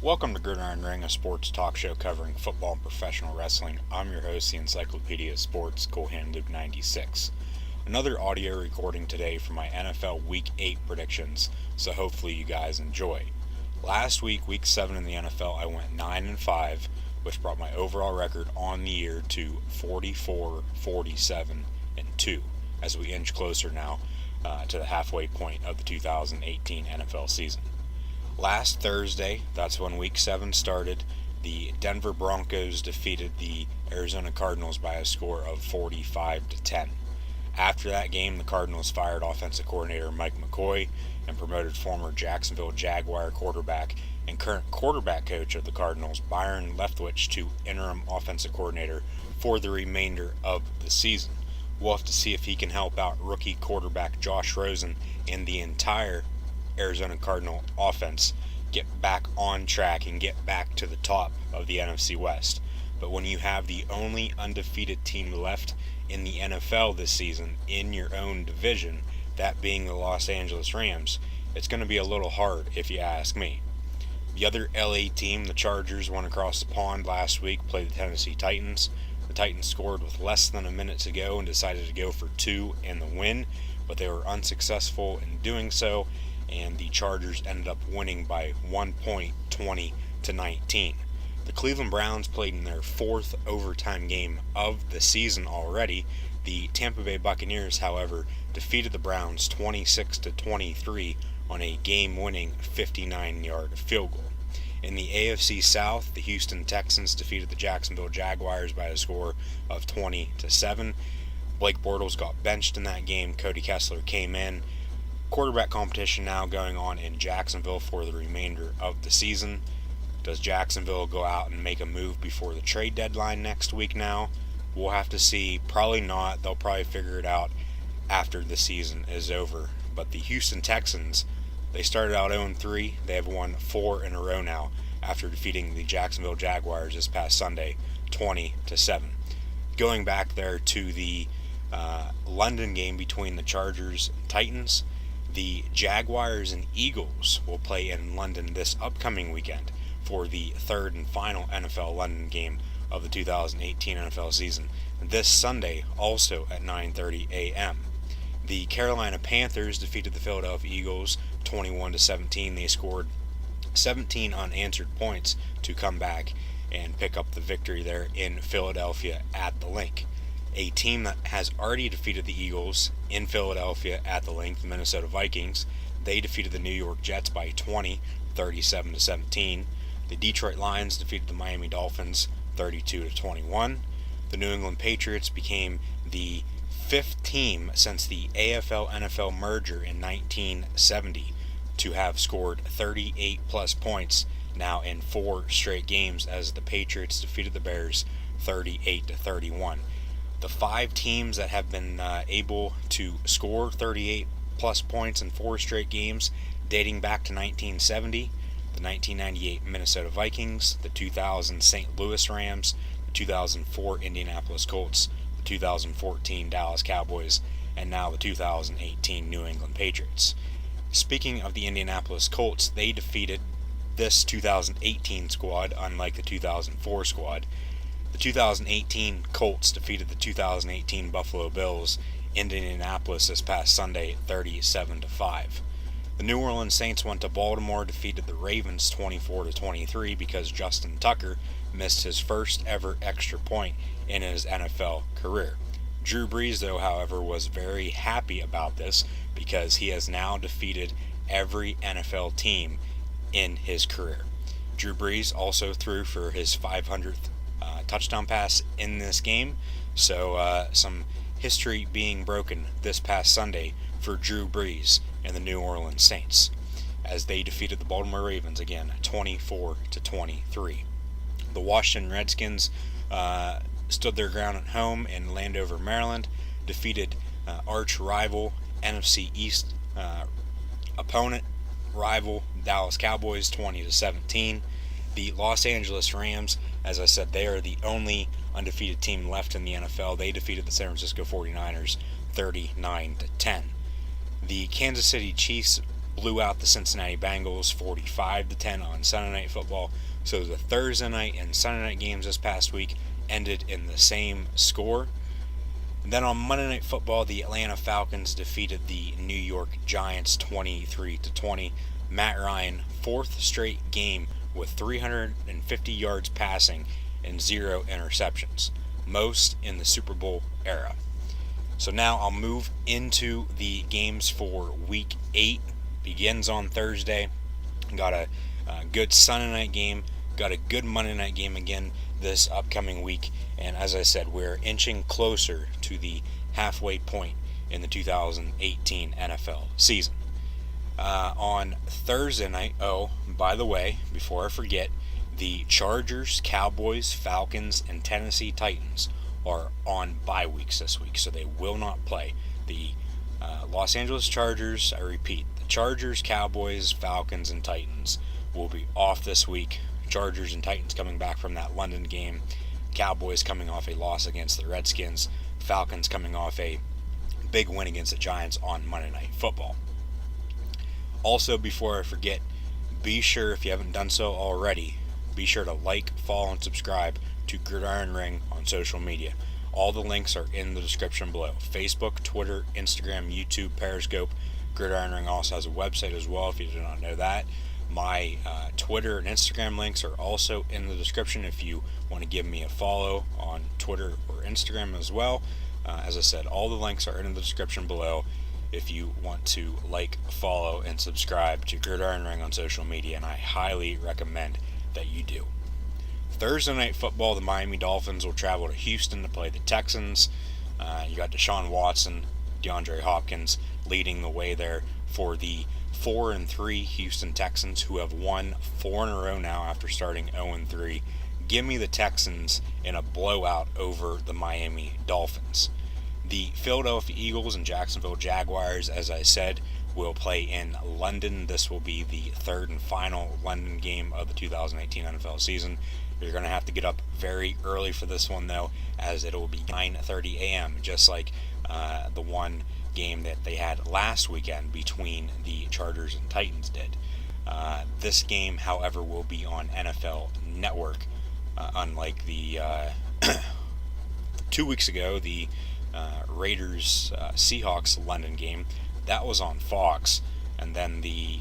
Welcome to Gridiron Ring, a sports talk show covering football and professional wrestling. I'm your host, the Encyclopedia of Sports, Coolhand Luke 96. Another audio recording today for my NFL Week 8 predictions, so hopefully you guys enjoy. Last week, Week 7 in the NFL, I went 9-5, which brought my overall record on the year to 44-47-2, as we inch closer now to the halfway point of the 2018 NFL season. Last Thursday, that's when Week 7 started, the Denver Broncos defeated the Arizona Cardinals by a score of 45-10. After that game, the Cardinals fired offensive coordinator Mike McCoy and promoted former Jacksonville Jaguar quarterback and current quarterback coach of the Cardinals, Byron Leftwich, to interim offensive coordinator for the remainder of the season. We'll have to see if he can help out rookie quarterback Josh Rosen and the entire Arizona Cardinal offense get back on track and get back to the top of the NFC West. But when you have the only undefeated team left in the NFL this season in your own division, that being the Los Angeles Rams, it's going to be a little hard if you ask me. The other LA team, the Chargers, went across the pond last week, played the Tennessee Titans. The Titans scored with less than a minute to go and decided to go for two in the win, but they were unsuccessful in doing so, and the Chargers ended up winning by 1 point, 20-19. The Cleveland Browns played in their fourth overtime game of the season already. The Tampa Bay Buccaneers, however, defeated the Browns 26-23 on a game-winning 59-yard field goal. In the AFC South, the Houston Texans defeated the Jacksonville Jaguars by a score of 20-7. Blake Bortles got benched in that game. Cody Kessler came in. Quarterback competition now going on in Jacksonville for the remainder of the season. Does Jacksonville go out and make a move before the trade deadline next week now? We'll have to see. Probably not. They'll probably figure it out after the season is over. But the Houston Texans, they started out 0-3. They have won 4 in a row now after defeating the Jacksonville Jaguars this past Sunday 20-7. Going back there to the London game between the Chargers and Titans, the Jaguars and Eagles will play in London this upcoming weekend for the third and final NFL London game of the 2018 NFL season. This Sunday, also at 9:30 a.m. The Carolina Panthers defeated the Philadelphia Eagles 21-17. They scored 17 unanswered points to come back and pick up the victory there in Philadelphia at the Link. A team that has already defeated the Eagles in Philadelphia at the Link, the Minnesota Vikings. They defeated the New York Jets by 20, 37-17. The Detroit Lions defeated the Miami Dolphins 32-21. The New England Patriots became the fifth team since the AFL-NFL merger in 1970 to have scored 38-plus points now in 4 straight games, as the Patriots defeated the Bears 38-31. The 5 teams that have been able to score 38-plus points in 4 straight games dating back to 1970, the 1998 Minnesota Vikings, the 2000 St. Louis Rams, the 2004 Indianapolis Colts, the 2014 Dallas Cowboys, and now the 2018 New England Patriots. Speaking of the Indianapolis Colts, they defeated this 2018 squad, unlike the 2004 squad. The 2018 Colts defeated the 2018 Buffalo Bills in Indianapolis this past Sunday 37-5. The New Orleans Saints went to Baltimore, defeated the Ravens 24-23 because Justin Tucker missed his first ever extra point in his NFL career. Drew Brees, though, however, was very happy about this because he has now defeated every NFL team in his career. Drew Brees also threw for his 500th touchdown pass in this game, so some history being broken this past Sunday for Drew Brees and the New Orleans Saints as they defeated the Baltimore Ravens again 24-23. The Washington Redskins stood their ground at home in Landover, Maryland, defeated arch rival NFC East opponent rival Dallas Cowboys 20-17. The Los Angeles Rams, as I said, they are the only undefeated team left in the NFL. They defeated the San Francisco 49ers 39-10. The Kansas City Chiefs blew out the Cincinnati Bengals 45-10 on Sunday Night Football. So the Thursday night and Sunday night games this past week ended in the same score. And then on Monday Night Football, the Atlanta Falcons defeated the New York Giants 23-20. Matt Ryan, fourth straight game with 350 yards passing and 0 interceptions, most in the Super Bowl era. So now I'll move into the games for Week 8. Begins on Thursday. Got a good Sunday night game. Got a good Monday night game again this upcoming week. And as I said, we're inching closer to the halfway point in the 2018 NFL season. On Thursday night, by the way, before I forget, the Chargers, Cowboys, Falcons, and Tennessee Titans are on bye weeks this week, so they will not play. The Los Angeles Chargers, I repeat, the Chargers, Cowboys, Falcons, and Titans will be off this week. Chargers and Titans coming back from that London game. Cowboys coming off a loss against the Redskins. Falcons coming off a big win against the Giants on Monday Night Football. Also, before I forget, be sure, if you haven't done so already, be sure to like, follow, and subscribe to Gridiron Ring on social media. All the links are in the description below. Facebook, Twitter, Instagram, YouTube, Periscope. Gridiron Ring also has a website as well, if you did not know that. My Twitter and Instagram links are also in the description if you want to give me a follow on Twitter or Instagram as well. As I said, all the links are in the description below if you want to like, follow, and subscribe to Gridiron Ring on social media, and I highly recommend that you do. Thursday Night Football, the Miami Dolphins will travel to Houston to play the Texans. You got Deshaun Watson, DeAndre Hopkins leading the way there for the 4-3 Houston Texans, who have won 4 in a row now after starting 0-3. Give me the Texans in a blowout over the Miami Dolphins. The Philadelphia Eagles and Jacksonville Jaguars, as I said, will play in London. This will be the third and final London game of the 2018 NFL season. You're going to have to get up very early for this one, though, as it will be 9:30 a.m., just like the one game that they had last weekend between the Chargers and Titans did. This game, however, will be on NFL Network, unlike the 2 weeks ago, the Raiders-Seahawks London game. That was on Fox, and then the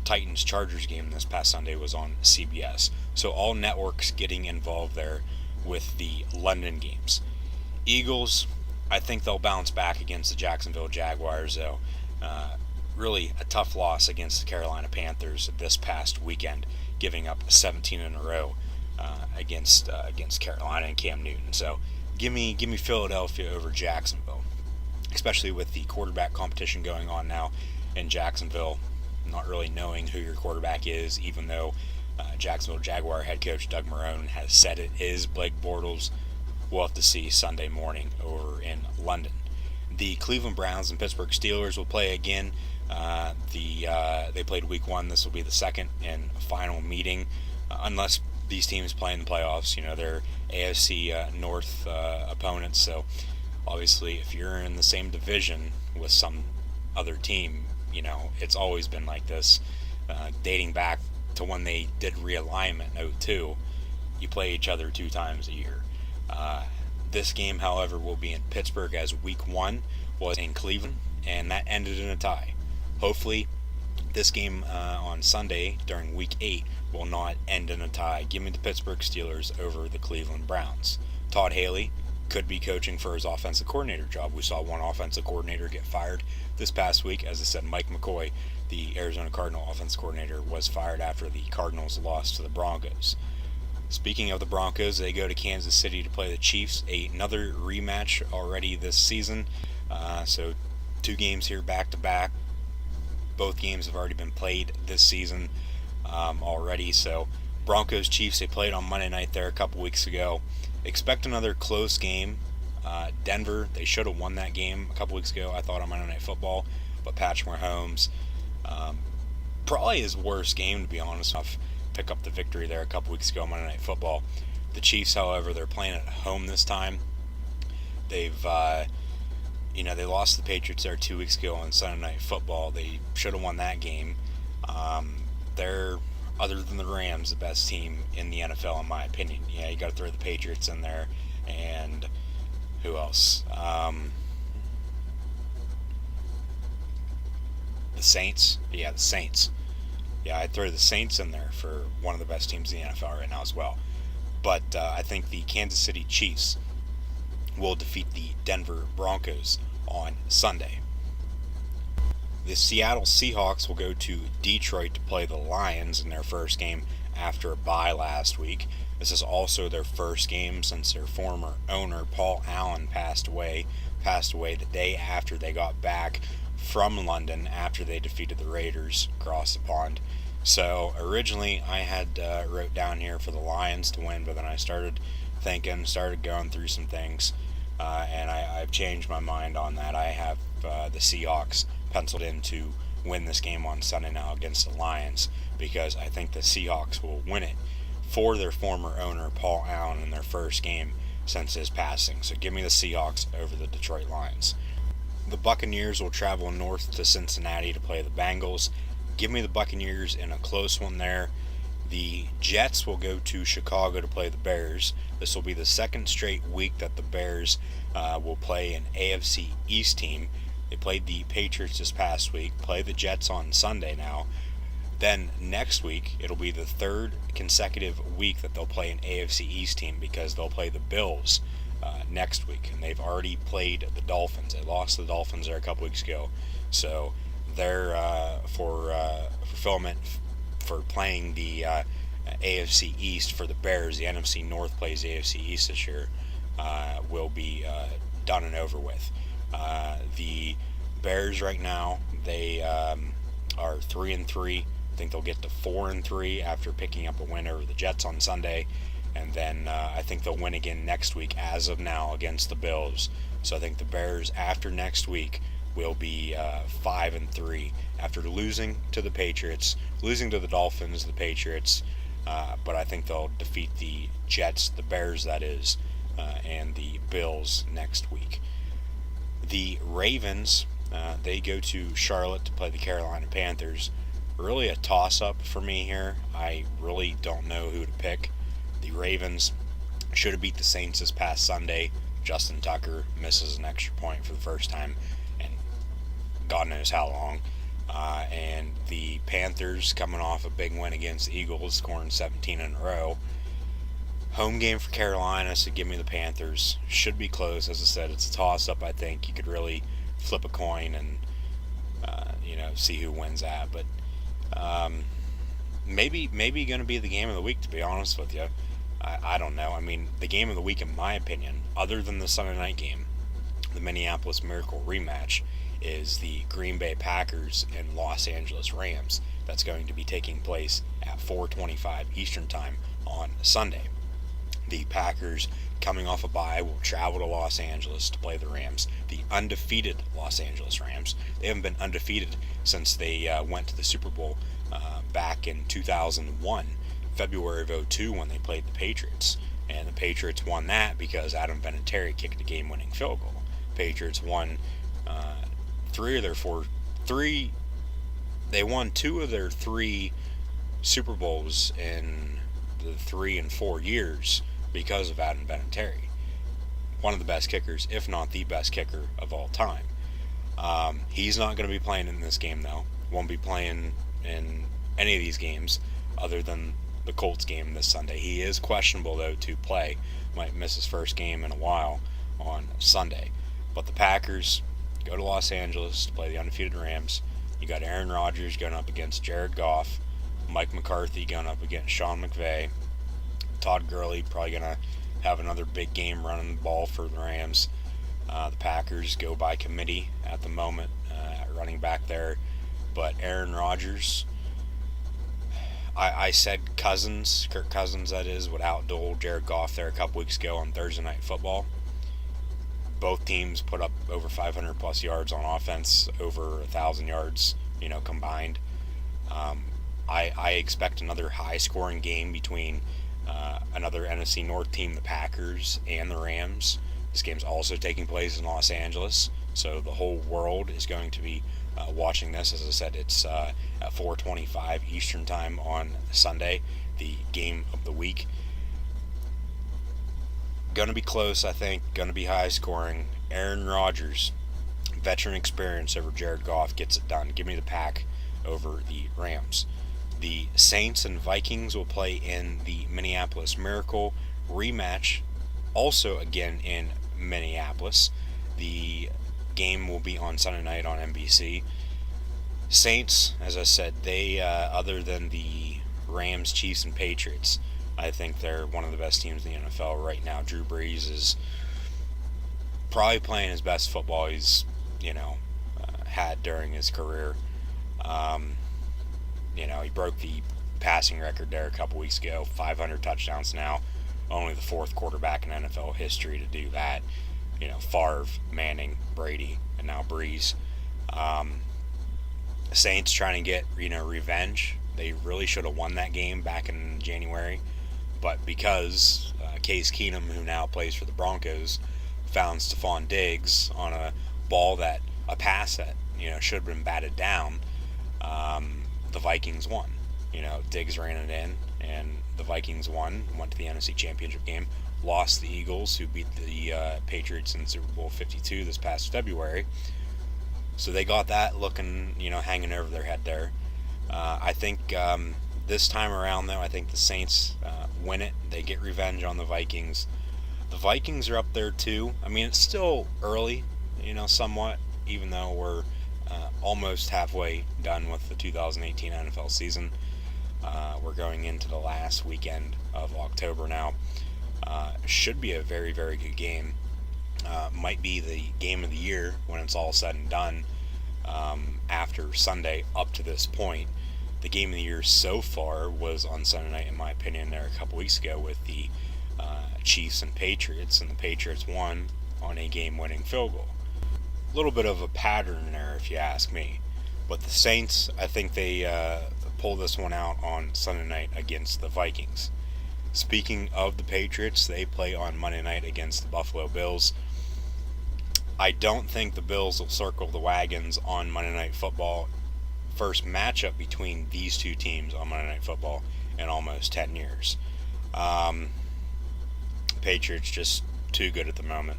Titans-Chargers game this past Sunday was on CBS. So all networks getting involved there with the London games. Eagles, I think they'll bounce back against the Jacksonville Jaguars, though. Really a tough loss against the Carolina Panthers this past weekend, giving up 17 in a row against Carolina and Cam Newton. So give me Philadelphia over Jacksonville, especially with the quarterback competition going on now in Jacksonville. Not really knowing who your quarterback is, even though Jacksonville Jaguar head coach Doug Marrone has said it is Blake Bortles. We'll have to see Sunday morning over in London. The Cleveland Browns and Pittsburgh Steelers will play again. They played Week 1. This will be the second and final meeting, unless these teams play in the playoffs. You know, they're AFC North opponents, so obviously if you're in the same division with some other team, you know, it's always been like this, dating back to when they did realignment in 2002. You play each other 2 times a year. This game, however, will be in Pittsburgh, as Week 1 was in Cleveland, and that ended in a tie. Hopefully, this game on Sunday during Week 8 will not end in a tie. Give me the Pittsburgh Steelers over the Cleveland Browns. Todd Haley could be coaching for his offensive coordinator job. We saw one offensive coordinator get fired this past week. As I said, Mike McCoy, the Arizona Cardinal offensive coordinator, was fired after the Cardinals lost to the Broncos. Speaking of the Broncos, they go to Kansas City to play the Chiefs. Another rematch already this season. So 2 games here back-to-back. Both games have already been played this season already. So Broncos-Chiefs, they played on Monday night there a couple weeks ago. Expect another close game. Denver, they should have won that game a couple weeks ago, I thought, on Monday Night Football. But Patrick Mahomes, probably his worst game, to be honest. Pick up the victory there a couple weeks ago on Monday Night Football. The Chiefs, however, they're playing at home this time. They've They lost to the Patriots there 2 weeks ago on Sunday Night Football. They should have won that game. They're, other than the Rams, the best team in the NFL, in my opinion. Yeah, you got to throw the Patriots in there. And who else? The Saints. Yeah, the Saints. Yeah, I'd throw the Saints in there for one of the best teams in the NFL right now as well. But I think the Kansas City Chiefs will defeat the Denver Broncos on Sunday. The Seattle Seahawks will go to Detroit to play the Lions in their first game after a bye last week. This is also their first game since their former owner, Paul Allen, passed away the day after they got back from London after they defeated the Raiders across the pond. So originally I had wrote down here for the Lions to win, but then I started going through some things, and I've changed my mind on that. I have the Seahawks penciled in to win this game on Sunday now against the Lions, because I think the Seahawks will win it for their former owner, Paul Allen, in their first game since his passing. So give me the Seahawks over the Detroit Lions. The Buccaneers will travel north to Cincinnati to play the Bengals. Give me the Buccaneers in a close one there. The Jets will go to Chicago to play the Bears. This will be the second straight week that the Bears will play an AFC East team. They played the Patriots this past week, play the Jets on Sunday now. Then next week, it'll be the third consecutive week that they'll play an AFC East team, because they'll play the Bills next week, and they've already played the Dolphins. They lost the Dolphins there a couple weeks ago, so they're for fulfillment for playing the AFC East for the Bears. The NFC North plays AFC East this year. Will be done and over with. The Bears right now, they are 3-3. I think they'll get to 4-3 after picking up a win over the Jets on Sunday. And then I think they'll win again next week, as of now, against the Bills. So I think the Bears, after next week, will be 5-3 after losing to the Patriots, losing to the Dolphins, the Patriots. But I think they'll defeat the Jets, the Bears that is, and the Bills next week. The Ravens, they go to Charlotte to play the Carolina Panthers. Really a toss-up for me here. I really don't know who to pick. The Ravens should have beat the Saints this past Sunday. Justin Tucker misses an extra point for the first time, and God knows how long. And the Panthers, coming off a big win against the Eagles, scoring 17 in a row. Home game for Carolina, so give me the Panthers. Should be close. As I said, it's a toss-up. I think you could really flip a coin and see who wins that. But maybe going to be the game of the week, to be honest with you. I don't know. I mean, the game of the week, in my opinion, other than the Sunday night game, the Minneapolis Miracle rematch, is the Green Bay Packers and Los Angeles Rams. That's going to be taking place at 4:25 Eastern Time on Sunday. The Packers, coming off a bye, will travel to Los Angeles to play the Rams, the undefeated Los Angeles Rams. They haven't been undefeated since they went to the Super Bowl back in 2001, February of 2002, when they played the Patriots. And the Patriots won that because Adam Vinatieri kicked a game-winning field goal. Patriots won they won 2 of their 3 Super Bowls in the 3 and 4 years because of Adam Vinatieri. One of the best kickers, if not the best kicker of all time. He's not going to be playing in this game, though. Won't be playing in any of these games other than the Colts game this Sunday. He is questionable, though, to play. Might miss his first game in a while on Sunday. But the Packers go to Los Angeles to play the undefeated Rams. You got Aaron Rodgers going up against Jared Goff. Mike McCarthy going up against Sean McVay. Todd Gurley probably going to have another big game running the ball for the Rams. The Packers go by committee at the moment, running back there. But Aaron Rodgers, I said Cousins, Kirk Cousins that is, would outduel Jared Goff there a couple weeks ago on Thursday Night Football. Both teams put up over 500 plus yards on offense, over 1,000 yards, combined. I expect another high-scoring game between another NFC North team, the Packers, and the Rams. This game's also taking place in Los Angeles, So the whole world is going to be watching this. As I said, it's at 4:25 Eastern Time on Sunday, the game of the week. Going to be close, I think. Going to be high scoring. Aaron Rodgers, veteran experience over Jared Goff, gets it done. Give me the Pack over the Rams. The Saints and Vikings will play in the Minneapolis Miracle rematch, also again in Minneapolis. The game will be on Sunday night on NBC. Saints, as I said, they, other than the Rams, Chiefs, and Patriots, I think they're one of the best teams in the NFL right now. Drew Brees is probably playing his best football he's, had during his career. He broke the passing record there a couple weeks ago, 500 touchdowns now. Only the fourth quarterback in NFL history to do that. Favre, Manning, Brady, and now Brees. Saints trying to get, revenge. They really should have won that game back in January. But because Case Keenum, who now plays for the Broncos, found Stephon Diggs on a pass that, should have been batted down, the Vikings won. Diggs ran it in, and the Vikings went to the NFC Championship game, lost the Eagles, who beat the Patriots in Super Bowl 52 this past February. So they got that looking, hanging over their head there. I think this time around, though, I think the Saints win it. They get revenge on the Vikings. The Vikings are up there, too. I mean, it's still early, somewhat, even though we're almost halfway done with the 2018 NFL season. We're going into the last weekend of October now. Should be a very, very good game. Might be the game of the year when it's all said and done after Sunday up to this point. The game of the year so far was on Sunday night, in my opinion, there a couple weeks ago with the Chiefs and Patriots, and the Patriots won on a game-winning field goal. A little bit of a pattern there, if you ask me. But the Saints, I think they pull this one out on Sunday night against the Vikings. Speaking of the Patriots, they play on Monday night against the Buffalo Bills. I don't think the Bills will circle the wagons on Monday Night Football. First matchup between these two teams on Monday Night Football in almost 10 years. Patriots just too good at the moment.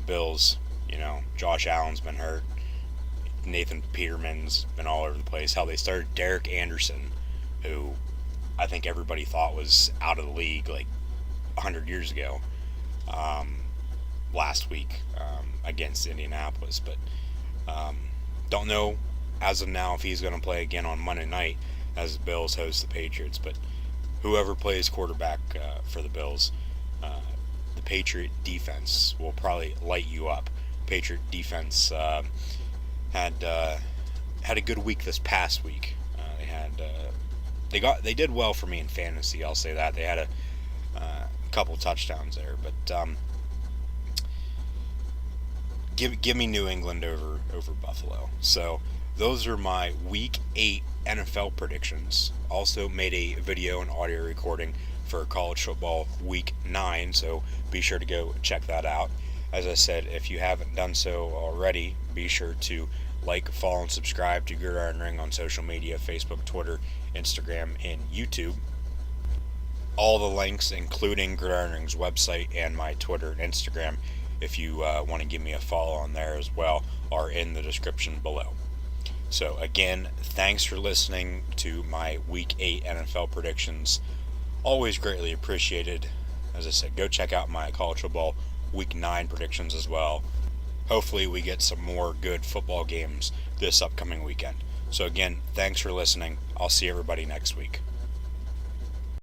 Bills, Josh Allen's been hurt. Nathan Peterman's been all over the place. Hell, they started Derek Anderson, who I think everybody thought was out of the league like 100 years ago, last week against Indianapolis. But don't know as of now if he's going to play again on Monday night as the Bills host the Patriots. But whoever plays quarterback for the Bills, the Patriot defense will probably light you up. Patriot defense had a good week this past week. They did well for me in fantasy. I'll say that they had a couple touchdowns there, but give me New England over Buffalo. So those are my Week 8 NFL predictions. Also made a video and audio recording for college football Week 9, so be sure to go check that out. As I said, if you haven't done so already, be sure to like, follow, and subscribe to Gridiron Ring on social media, Facebook, Twitter, Instagram, and YouTube. All the links, including Gridiron Ring's website and my Twitter and Instagram, if you want to give me a follow on there as well, are in the description below. So again, thanks for listening to my Week 8 NFL predictions. Always greatly appreciated. As I said, go check out my college football Week 9 predictions as well. Hopefully we get some more good football games this upcoming weekend. So again, thanks for listening. I'll see everybody next week.